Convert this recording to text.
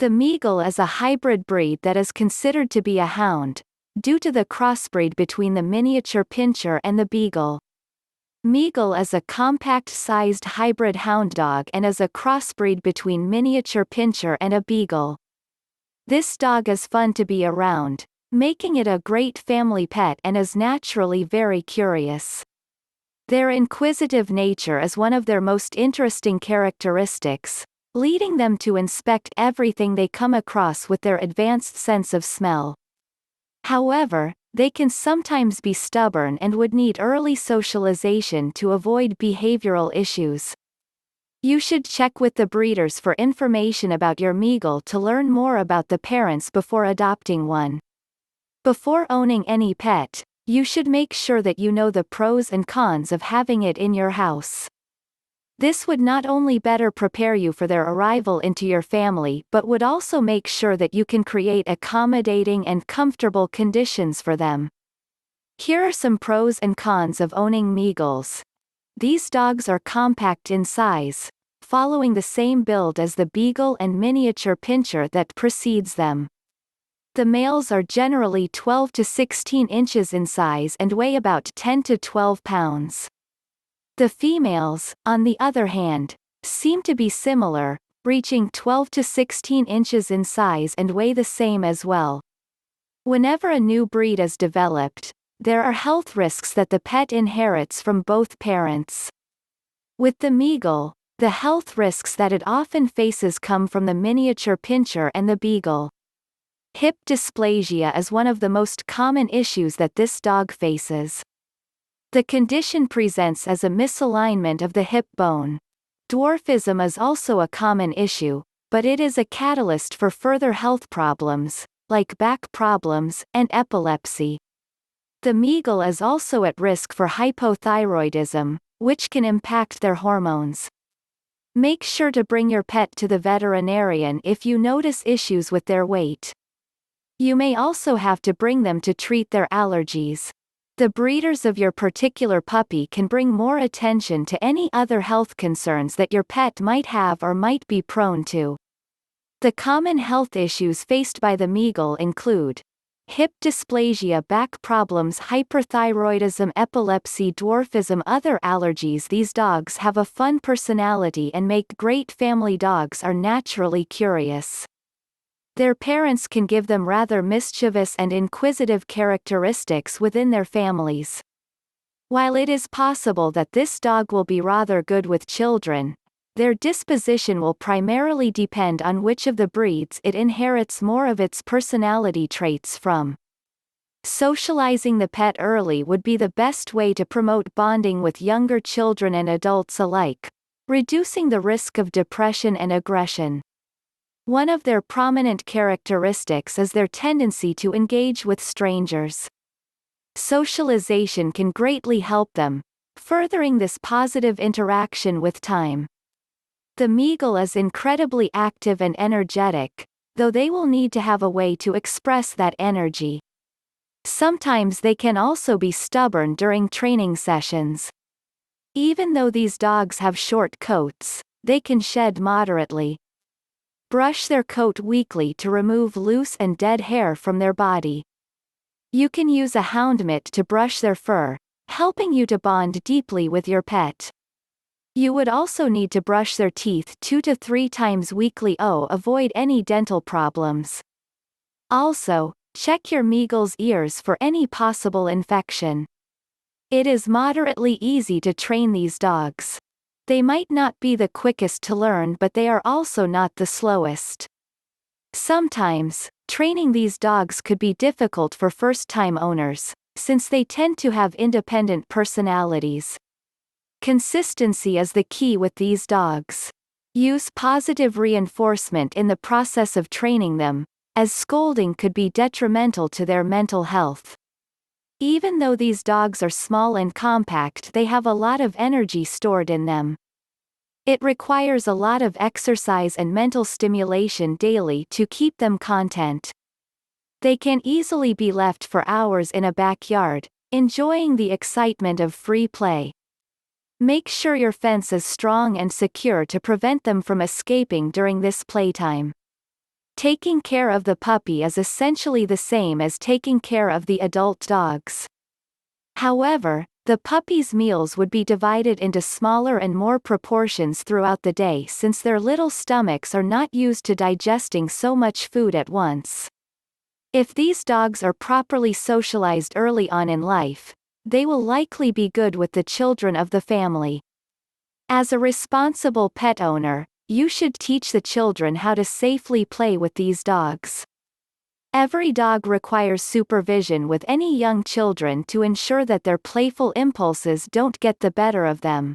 The Meagle is a hybrid breed that is considered to be a hound, due to the crossbreed between the Miniature Pinscher and the Beagle. Meagle is a compact-sized hybrid hound dog and is a crossbreed between Miniature Pinscher and a Beagle. This dog is fun to be around, making it a great family pet, and is naturally very curious. Their inquisitive nature is one of their most interesting characteristics, leading them to inspect everything they come across with their advanced sense of smell. However, they can sometimes be stubborn and would need early socialization to avoid behavioral issues. You should check with the breeders for information about your Meagle to learn more about the parents before adopting one. Before owning any pet, you should make sure that you know the pros and cons of having it in your house. This would not only better prepare you for their arrival into your family but would also make sure that you can create accommodating and comfortable conditions for them. Here are some pros and cons of owning Meagles. These dogs are compact in size, following the same build as the Beagle and Miniature Pinscher that precedes them. The males are generally 12 to 16 inches in size and weigh about 10 to 12 pounds. The females, on the other hand, seem to be similar, reaching 12 to 16 inches in size and weigh the same as well. Whenever a new breed is developed, there are health risks that the pet inherits from both parents. With the Meagle, the health risks that it often faces come from the Miniature Pinscher and the Beagle. Hip dysplasia is one of the most common issues that this dog faces. The condition presents as a misalignment of the hip bone. Dwarfism is also a common issue, but it is a catalyst for further health problems, like back problems and epilepsy. The Meagle is also at risk for hypothyroidism, which can impact their hormones. Make sure to bring your pet to the veterinarian if you notice issues with their weight. You may also have to bring them to treat their allergies. The breeders of your particular puppy can bring more attention to any other health concerns that your pet might have or might be prone to. The common health issues faced by the Meagle include hip dysplasia, back problems, hyperthyroidism, epilepsy, dwarfism, other allergies. These dogs have a fun personality and make great family dogs are naturally curious. Their parents can give them rather mischievous and inquisitive characteristics within their families. While it is possible that this dog will be rather good with children, their disposition will primarily depend on which of the breeds it inherits more of its personality traits from. Socializing the pet early would be the best way to promote bonding with younger children and adults alike, reducing the risk of depression and aggression. One of their prominent characteristics is their tendency to engage with strangers. Socialization can greatly help them, furthering this positive interaction with time. The Meagle is incredibly active and energetic, though they will need to have a way to express that energy. Sometimes they can also be stubborn during training sessions. Even though these dogs have short coats, they can shed moderately. Brush their coat weekly to remove loose and dead hair from their body. You can use a hound mitt to brush their fur, helping you to bond deeply with your pet. You would also need to brush their teeth 2 to 3 times weekly. Avoid any dental problems. Also, check your Meagle's ears for any possible infection. It is moderately easy to train these dogs. They might not be the quickest to learn, but they are also not the slowest. Sometimes, training these dogs could be difficult for first-time owners, since they tend to have independent personalities. Consistency is the key with these dogs. Use positive reinforcement in the process of training them, as scolding could be detrimental to their mental health. Even though these dogs are small and compact, they have a lot of energy stored in them. It requires a lot of exercise and mental stimulation daily to keep them content. They can easily be left for hours in a backyard, enjoying the excitement of free play. Make sure your fence is strong and secure to prevent them from escaping during this playtime. Taking care of the puppy is essentially the same as taking care of the adult dogs. However, the puppy's meals would be divided into smaller and more proportions throughout the day since their little stomachs are not used to digesting so much food at once. If these dogs are properly socialized early on in life, they will likely be good with the children of the family. As a responsible pet owner, you should teach the children how to safely play with these dogs. Every dog requires supervision with any young children to ensure that their playful impulses don't get the better of them.